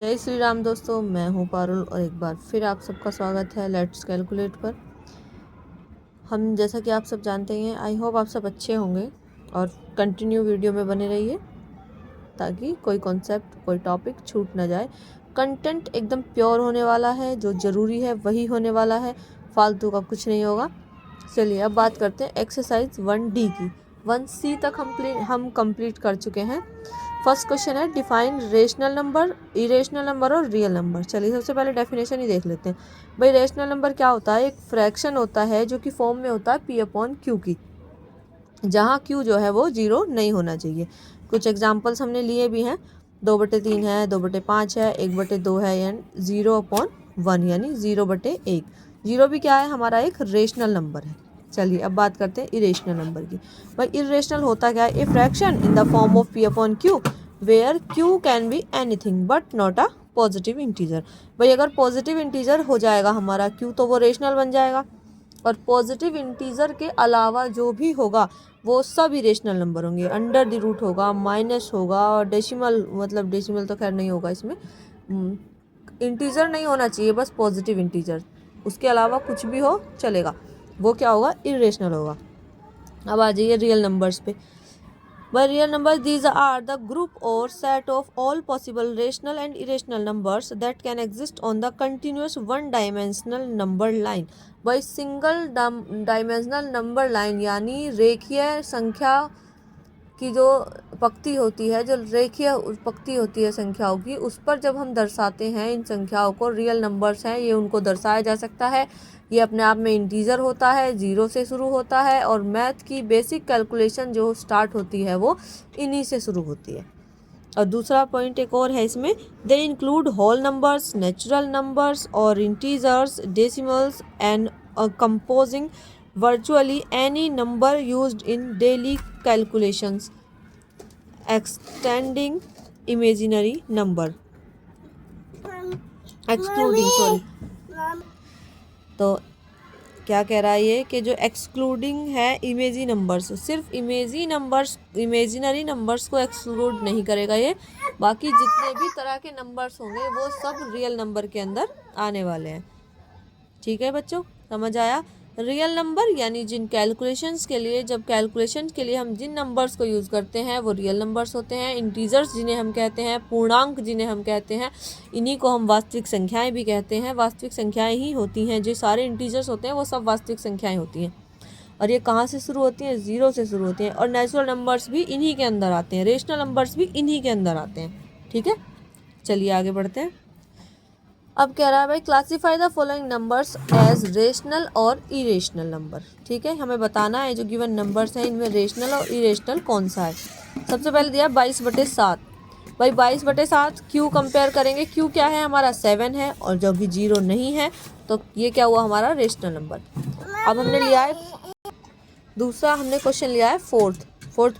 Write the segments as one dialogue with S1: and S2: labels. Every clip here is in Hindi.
S1: जय श्री राम दोस्तों, मैं हूं पारुल और एक बार फिर आप सबका स्वागत है लेट्स कैलकुलेट पर। हम जैसा कि आप सब जानते हैं, आई होप आप सब अच्छे होंगे और कंटिन्यू वीडियो में बने रहिए ताकि कोई कॉन्सेप्ट कोई टॉपिक छूट ना जाए। कंटेंट एकदम प्योर होने वाला है, जो ज़रूरी है वही होने वाला है, फालतू का कुछ नहीं होगा। चलिए अब बात करते हैं एक्सरसाइज 1D की। 1C तक हम कंप्लीट कर चुके हैं। फर्स्ट क्वेश्चन है define rational number, irrational number और रियल नंबर। चलिए सबसे पहले डेफिनेशन ही देख लेते हैं। भाई रेशनल नंबर क्या होता है? एक फ्रैक्शन होता है जो कि फॉर्म में होता है P/Q की, जहाँ Q जो है वो 0 नहीं होना चाहिए। कुछ एग्जाम्पल्स हमने लिए भी हैं। 2/3 है, 2/5 है, 1/2 है एंड 0/1 यानी 0/1। 0 भी क्या है? हमारा एक रेशनल नंबर है। चलिए अब बात करते हैं इरेशनल नंबर की। भाई इरेशनल होता क्या है? A fraction in the form of P/Q where Q can be anything but not a positive integer. भाई अगर पॉजिटिव इंटीजर हो जाएगा हमारा Q तो वो रेशनल बन जाएगा, और पॉजिटिव इंटीजर के अलावा जो भी होगा वो सब इरेशनल नंबर होंगे। अंडर द रूट होगा, माइनस होगा और डेसिमल, मतलब डेसिमल तो खैर नहीं होगा इसमें। इंटीजर नहीं होना चाहिए, बस पॉजिटिव इंटीजर, उसके अलावा कुछ भी हो चलेगा, वो क्या होगा? इरेशनल होगा। अब आ जाइए रियल नंबर्स पे। By real numbers, these are the group or set of all possible rational and irrational numbers that can exist on the continuous one-dimensional number line. By single dimensional number line यानी रेखीय संख्या की जो पक्ति होती है, जो रेखीय पक्ति होती है संख्याओं की, उस पर जब हम दर्शाते हैं इन संख्याओं को, रियल नंबर्स हैं ये, उनको दर्शाया जा सकता है। ये अपने आप में इंटीजर होता है, 0 से शुरू होता है, और मैथ की बेसिक कैलकुलेशन जो स्टार्ट होती है वो इन्हीं से शुरू होती है। और दूसरा पॉइंट एक और है इसमें, they include whole numbers, natural numbers और integers, decimals and composing virtually any number used in daily calculations, extending imaginary number, excluding sorry। तो क्या कह रहा है ये कि जो एक्सक्लूडिंग है इमेजी नंबर्स, सिर्फ इमेजिनरी नंबर्स को एक्सक्लूड नहीं करेगा ये, बाकी जितने भी तरह के नंबर्स होंगे वो सब रियल नंबर के अंदर आने वाले हैं। ठीक है बच्चों, समझ आया? रियल नंबर यानी जिन कैलकुलेशंस के लिए, जब कैलकुलेशंस के लिए हम जिन नंबर्स को यूज़ करते हैं वो रियल नंबर्स होते हैं। इंटीजर्स जिन्हें हम कहते हैं, पूर्णांक जिन्हें हम कहते हैं, इन्हीं को हम वास्तविक संख्याएं भी कहते हैं। वास्तविक संख्याएं ही होती हैं, जो सारे इंटीजर्स होते हैं वो सब वास्तविक संख्याएं होती हैं। और ये कहाँ से शुरू होती हैं? 0 से शुरू होती हैं। और नेचुरल नंबर्स भी इन्हीं के अंदर आते हैं, रेशनल नंबर्स भी इन्हीं के अंदर आते हैं। ठीक है, चलिए आगे बढ़ते हैं। अब कह रहा है भाई classify the following numbers as rational और इरेशनल नंबर। ठीक है, हमें बताना है जो गिवन नंबर्स हैं इनमें रेशनल और इरेशनल कौन सा है। सबसे पहले दिया 22/7। भाई 22/7 क्यू कंपेयर करेंगे, क्यू क्या है? हमारा 7 है, और जो कि 0 नहीं है, तो ये क्या हुआ? हमारा रेशनल नंबर। अब हमने लिया है दूसरा, हमने क्वेश्चन लिया है फोर्थ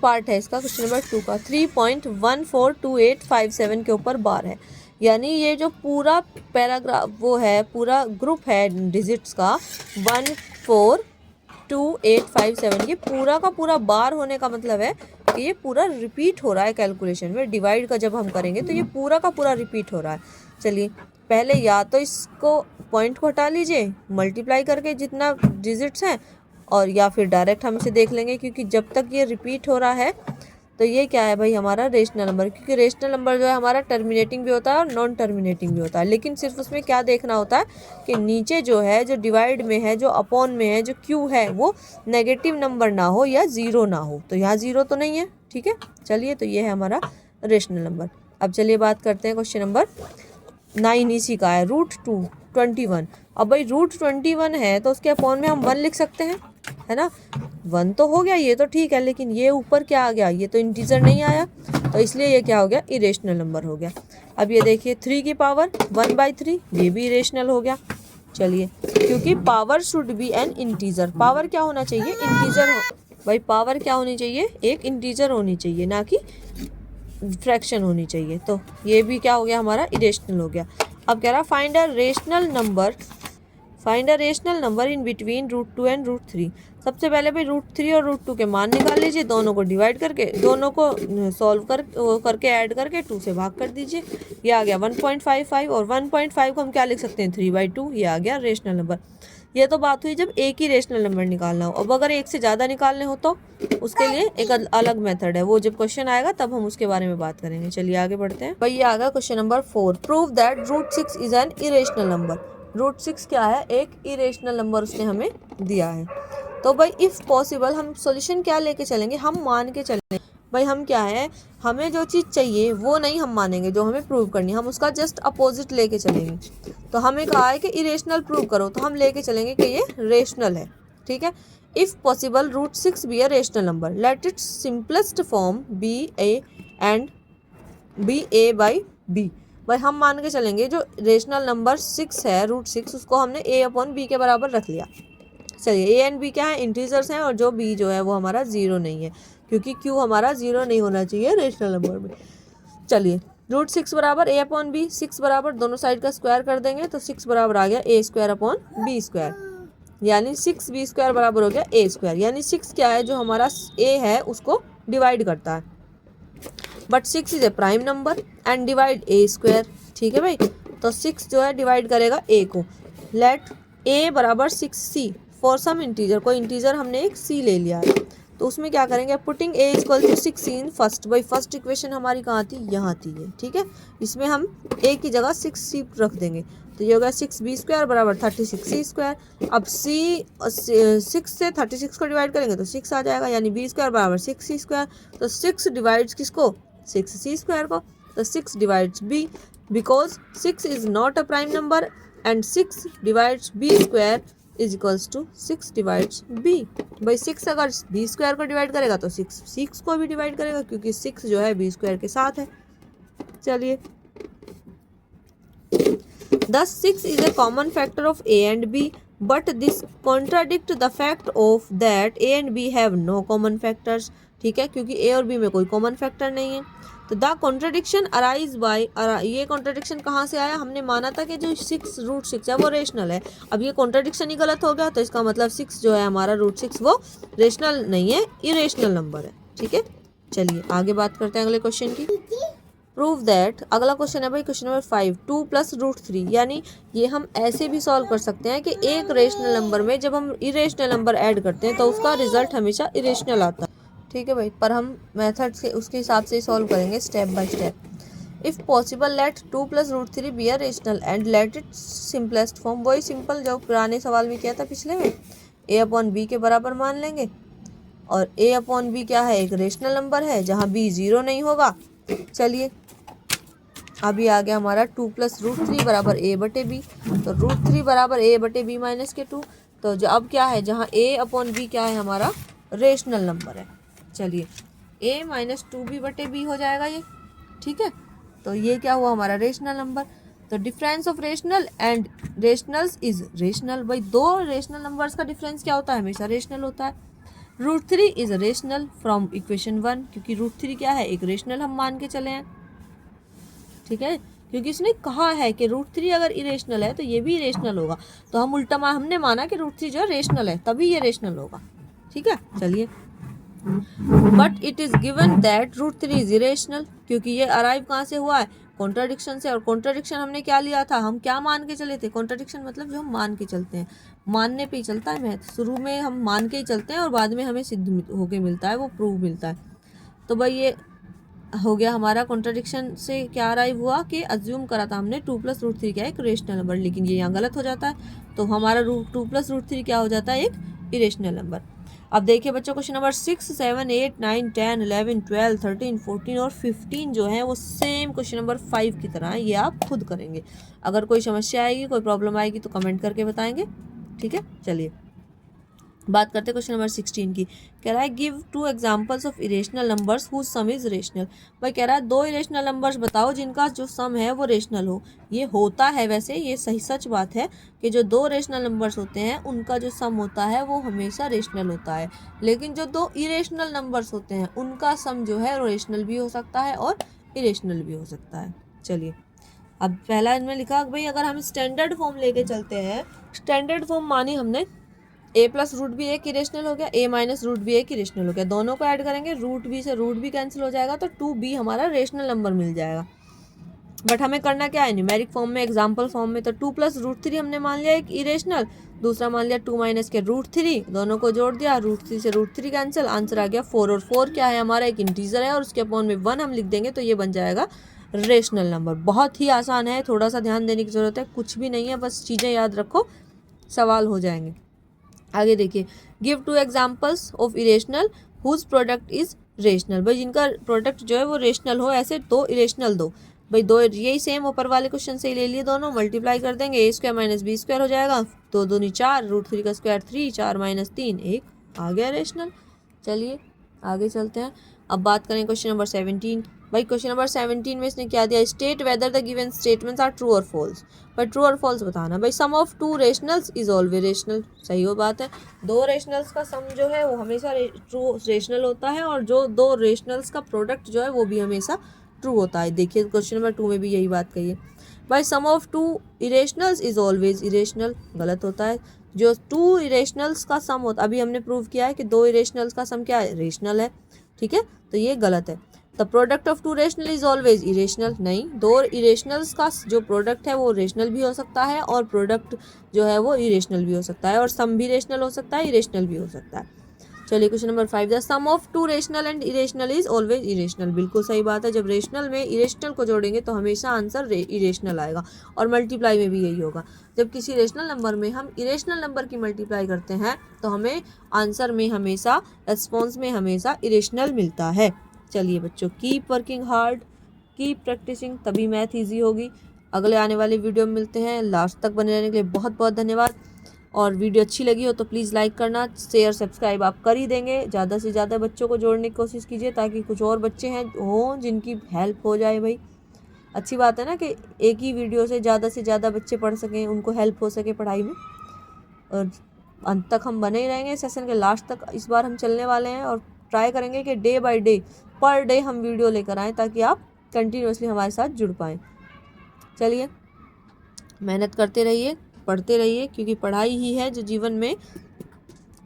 S1: पार्ट है इसका, क्वेश्चन नंबर 2 का। 3.142857 के ऊपर बार है, यानी ये जो पूरा पैराग्राफ वो है, पूरा ग्रुप है डिजिट्स का 142857, ये पूरा का पूरा बार होने का मतलब है कि ये पूरा रिपीट हो रहा है कैलकुलेशन में। डिवाइड का जब हम करेंगे तो ये पूरा का पूरा रिपीट हो रहा है। चलिए पहले या तो इसको पॉइंट को हटा लीजिए मल्टीप्लाई करके जितना डिजिट्स हैं, और या फिर डायरेक्ट हम इसे देख लेंगे, क्योंकि जब तक ये रिपीट हो रहा है तो ये क्या है भाई? हमारा रेशनल नंबर। क्योंकि रेशनल नंबर जो है हमारा टर्मिनेटिंग भी होता है और नॉन टर्मिनेटिंग भी होता है, लेकिन सिर्फ उसमें क्या देखना होता है कि नीचे जो है, जो डिवाइड में है, जो अपॉन में है, जो क्यू है, वो नेगेटिव नंबर ना हो या 0 ना हो। तो यहाँ 0 तो नहीं है। ठीक है, चलिए तो ये है हमारा रेशनल नंबर। अब चलिए बात करते हैं क्वेश्चन नंबर 9, इसी का है। √21। अब भाई √21 है तो उसके अपॉन में हम 1 लिख सकते हैं, है ना? 1 तो हो गया, ये तो ठीक है, लेकिन ये ऊपर क्या आ गया? ये तो इंटीजर नहीं आया, तो इसलिए ये क्या हो गया? इरेशनल नंबर हो गया। अब ये देखिए 3 की पावर 1/3, ये भी इरेशनल हो गया। चलिए, क्योंकि power should be N integer. Power क्या होना चाहिए? इंटीजर हो। भाई पावर क्या होनी चाहिए? एक इंटीजर होनी चाहिए, ना कि फ्रैक्शन होनी चाहिए। तो ये भी क्या हो गया? हमारा इरेशनल हो गया। अब कह रहा find a rational number find a rational number in between √2 and √3। सबसे पहले भाई √3 और √2 के मान निकाल लीजिए, दोनों को डिवाइड करके, दोनों को सॉल्व करके ऐड करके 2 से भाग कर दीजिए। ये आ गया 1.55 और 1.5 को हम क्या लिख सकते हैं 3/2। ये आ गया रेशनल नंबर। ये तो बात हुई जब एक ही रेशनल नंबर निकालना हो। अब अगर एक से ज़्यादा निकालने हो तो उसके लिए एक अलग मेथड है, वो जब क्वेश्चन आएगा तब हम उसके बारे में बात करेंगे। चलिए आगे बढ़ते हैं। भाई ये आ गया question number 4। Prove that √6 is an irrational number. √6 क्या है, एक इरेशनल नंबर उसने हमें दिया है। तो भाई इफ़ पॉसिबल हम सॉल्यूशन क्या लेके चलेंगे, हम मान के चलेंगे। भाई हम क्या है, हमें जो चीज़ चाहिए वो नहीं हम मानेंगे, जो हमें प्रूव करनी है हम उसका जस्ट अपोजिट लेके चलेंगे। तो हमें कहा है कि इरेशनल प्रूव करो, तो हम लेके चलेंगे कि ये रेशनल है। ठीक है। If possible √6 be a rational number, let its simplest form be A and B A by B. भाई हम मान के चलेंगे जो रेशनल नंबर 6 है √6, उसको हमने a/b के बराबर रख लिया। चलिए ए एंड बी क्या है, इंटीजर्स हैं, और जो बी जो है वो हमारा 0 नहीं है, क्योंकि क्यू हमारा 0 नहीं होना चाहिए रेशनल नंबर में। चलिए √6 बराबर a/b, 6 बराबर दोनों साइड का स्क्वायर कर देंगे तो 6 बराबर आ गया a²/b², यानी 6b² बराबर हो गया a²। यानी 6 क्या है, जो हमारा a है उसको डिवाइड करता है, but 6 is a prime number and divide a²। ठीक है भाई, तो 6 जो है डिवाइड करेगा a को। लेट a बराबर 6c फॉर सम इंटीजर, कोई इंटीजर हमने एक c ले लिया है, तो उसमें क्या करेंगे, पुटिंग a = 6 इन फर्स्ट। भाई फर्स्ट इक्वेशन हमारी कहाँ थी, यहाँ थी ये। ठीक है, इसमें हम a की जगह 6c रख देंगे, तो ये होगा 6b² बराबर 36c²। अब 6 से 36 को डिवाइड करेंगे तो 6 आ जाएगा, यानी b² बराबर 6c²। तो 6 डिवाइड्स किसको, 6c² को, तो 6 divides b, because 6 is not a prime number and 6 divides b² is equals to 6 divides b। भाई 6 अगर b² को डिवाइड करेगा तो 6 को भी डिवाइड करेगा, क्योंकि 6 जो है b² के साथ है। चलिए, thus 6 is a common factor of a and b, but this contradict the fact of that a and b have no common factors। ठीक है, क्योंकि a और b में कोई कॉमन फैक्टर नहीं है। तो द कॉन्ट्रडिक्शन अराइज बाय, ये कॉन्ट्रडिक्शन कहाँ से आया, हमने माना था कि जो 6 है वो रेशनल है। अब ये कॉन्ट्रडिक्शन ही गलत हो गया, तो इसका मतलब 6 जो है हमारा √6 वो रेशनल नहीं है, इरेशनल नंबर है। ठीक है, चलिए आगे बात करते हैं अगले क्वेश्चन की। प्रूव दैट, अगला क्वेश्चन है भाई क्वेश्चन नंबर 5, 2 + √3। यानी ये हम ऐसे भी सॉल्व कर सकते हैं कि एक रेशनल नंबर में जब हम इरेशनल नंबर ऐड करते हैं तो उसका रिजल्ट हमेशा इरेशनल आता है। ठीक है भाई, पर हम मेथड से उसके हिसाब से सॉल्व करेंगे step by step. If possible let 2 + √3 B a rational and let it simplest form. वही सिंपल जो पुराने सवाल में किया था पिछले में, a/b के बराबर मान लेंगे, और a/b क्या है, एक रेशनल नंबर है जहाँ b 0 नहीं होगा। चलिए अभी आ गया हमारा 2 + √3 बराबर a/b, तो √3 बराबर a/b माइनस के 2। तो जो अब क्या है, जहाँ a/b क्या है हमारा रेशनल नंबर है। चलिए a - 2b/b हो जाएगा ये। ठीक है, तो ये क्या हुआ हमारा रेशनल नंबर। तो difference of rational and rationals is rational. भाई दो रेशनल नंबर्स का डिफरेंस क्या होता है, हमेशा रेशनल होता है। √3 इज रेशनल फ्रॉम इक्वेशन 1, क्योंकि √3 क्या है, एक रेशनल हम मान के चले हैं। ठीक है, क्योंकि इसने कहा है कि √3 अगर इरेशनल है तो ये भी इरेशनल होगा, तो हम उल्टा हमने माना कि √3 जो है रेशनल है, तभी ये रेशनल होगा। ठीक है, चलिए, but it is given that √3 is irrational, क्योंकि ये अराइव कहाँ से हुआ है, कॉन्ट्राडिक्शन से। और कॉन्ट्राडिक्शन हमने क्या लिया था, हम क्या मान के चले थे, कॉन्ट्राडिक्शन मतलब जो हम मान के चलते हैं, मानने पे ही चलता है मैथ। शुरू में हम मान के ही चलते हैं और बाद में हमें सिद्ध होके मिलता है, वो प्रूव मिलता है। तो भाई ये हो गया हमारा कॉन्ट्राडिक्शन से क्या अराइव हुआ कि अज्यूम करा था हमने 2 + √3 क्या है एक रेशनल नंबर, लेकिन ये यहाँ गलत हो जाता है। तो हमारा 2 + √3 क्या हो जाता है, एक इरेशनल नंबर। अब देखिए बच्चों, क्वेश्चन नंबर 6, 7, 8, 9, 10, 11, 12, 13, 14 और 15 जो है वो सेम क्वेश्चन नंबर 5 की तरह है। ये आप खुद करेंगे। अगर कोई समस्या आएगी, कोई प्रॉब्लम आएगी तो कमेंट करके बताएंगे। ठीक है, चलिए बात करते हैं क्वेश्चन नंबर 16 की। कह रहा है give 2 examples of irrational numbers whose sum is rational. भाई कह रहा है 2 इरेशनल नंबर्स बताओ जिनका जो सम है वो रेशनल हो। ये होता है, वैसे ये सही सच बात है कि जो 2 रेशनल नंबर्स होते हैं उनका जो सम होता है वो हमेशा रेशनल होता है, लेकिन जो 2 इरेशनल नंबर्स होते हैं उनका सम जो है रेशनल भी हो सकता है और इरेशनल भी हो सकता है। चलिए अब पहला इनमें लिखा भाई अगर हम स्टैंडर्ड फॉर्म लेके चलते हैं, स्टैंडर्ड फॉर्म मानी हमने a प्लस रूट बी एक इरेशनल हो गया, a माइनस रूट बी एक इरेशनल हो गया, दोनों को ऐड करेंगे रूट बी से रूट बी कैंसिल हो जाएगा, तो 2b हमारा रेशनल नंबर मिल जाएगा। बट हमें करना क्या है, न्यूमेरिक फॉर्म में, एग्जाम्पल फॉर्म में, तो 2 प्लस रूट 3 हमने मान लिया एक इरेशनल, दूसरा मान लिया 2 माइनस के रूट 3, दोनों को जोड़ दिया, रूट 3 से रूट 3 कैंसिल, आंसर आ गया 4। और 4 क्या है हमारा, एक इंटीजर है और उसके अपॉन में 1 हम लिख देंगे तो ये बन जाएगा रेशनल नंबर। बहुत ही आसान है, थोड़ा सा ध्यान देने की जरूरत है, कुछ भी नहीं है, बस चीज़ें याद रखो, सवाल हो जाएंगे। आगे देखिए, give 2 examples of irrational whose product is rational. भाई जिनका प्रोडक्ट जो है वो रेशनल हो, ऐसे 2 इरेशनल दो। भाई दो यही सेम ऊपर वाले क्वेश्चन से ही ले लिए दोनों, मल्टीप्लाई कर देंगे, ए स्क्वायर माइनस बी स्क्वायर हो जाएगा, 2 दूनी 4, रूट 3 का स्क्वायर 3, 4 माइनस 3 1, आ गया रेशनल। चलिए आगे चलते हैं। अब बात करें क्वेश्चन नंबर 17। भाई क्वेश्चन नंबर 17 में इसने क्या दिया, state whether the given statements are true और फॉल्स। भाई ट्रू और फॉल्स बताना। भाई sum of 2 rationals is always rational, सही हो बात है, 2 रेशनल्स का सम जो है वो हमेशा ट्रू रेशनल होता है, और जो 2 रेशनल्स का प्रोडक्ट जो है वो भी हमेशा ट्रू होता है। देखिए क्वेश्चन नंबर 2 में भी यही बात कही है। भाई sum of 2 irrationals is always irrational, गलत होता है। जो 2 इरेशनल्स का सम होता, अभी हमने प्रूव किया है कि 2 इरेशनल्स का सम क्या है, रेशनल है, ठीक है, तो ये गलत है। The product of 2 rational is always irrational, नहीं, 2 इरेशनल्स का जो प्रोडक्ट है वो रेशनल भी हो सकता है, और प्रोडक्ट जो है वो इरेशनल भी हो सकता है, और सम भी रेशनल हो सकता है, इरेशनल भी हो सकता है। चलिए question number 5, the sum of 2 rational and irrational is always irrational. बिल्कुल सही बात है, जब रेशनल में इरेशनल को जोड़ेंगे तो हमेशा आंसर इरेशनल आएगा, और मल्टीप्लाई में भी यही होगा। जब किसी रेशनल नंबर में हम इरेशनल नंबर की मल्टीप्लाई करते हैं तो हमें आंसर में हमेशा, रेस्पॉन्स में हमेशा इरेशनल मिलता है। चलिए बच्चों, keep working hard, keep practicing, तभी मैथ ईजी होगी। अगले आने वाले वीडियो में मिलते हैं। लास्ट तक बने रहने के लिए बहुत बहुत धन्यवाद। और वीडियो अच्छी लगी हो तो प्लीज़ लाइक करना, शेयर सब्सक्राइब आप कर ही देंगे। ज़्यादा से ज़्यादा बच्चों को जोड़ने की कोशिश कीजिए ताकि कुछ और बच्चे हैं हों जिनकी हेल्प हो जाए। भाई अच्छी बात है ना कि एक ही वीडियो से ज़्यादा बच्चे पढ़ सकें, उनको हेल्प हो सके पढ़ाई में। और अंत तक हम बने ही रहेंगे, सेशन के लास्ट तक इस बार हम चलने वाले हैं, और ट्राई करेंगे कि day by day, per day हम वीडियो लेकर आएँ ताकि आप कंटिन्यूसली हमारे साथ जुड़ पाएँ। चलिए मेहनत करते रहिए, पढ़ते रहिए, क्योंकि पढ़ाई ही है जो जीवन में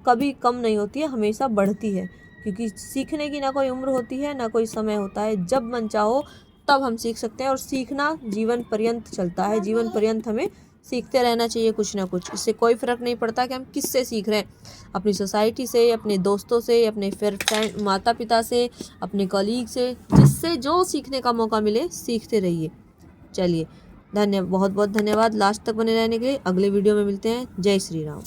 S1: कभी कम नहीं होती है, हमेशा बढ़ती है। क्योंकि सीखने की ना कोई उम्र होती है ना कोई समय होता है, जब मन चाहो तब हम सीख सकते हैं, और सीखना जीवन पर्यंत चलता है, जीवन पर्यंत हमें सीखते रहना चाहिए कुछ ना कुछ। इससे कोई फ़र्क नहीं पड़ता कि हम किससे सीख रहे हैं, अपनी सोसाइटी से, अपने दोस्तों से, अपने फ्रेंड, माता पिता से, अपने कलीग से, जिससे जो सीखने का मौका मिले सीखते रहिए। चलिए बहुत बहुत धन्यवाद लास्ट तक बने रहने के लिए। अगले वीडियो में मिलते हैं। जय श्री राम।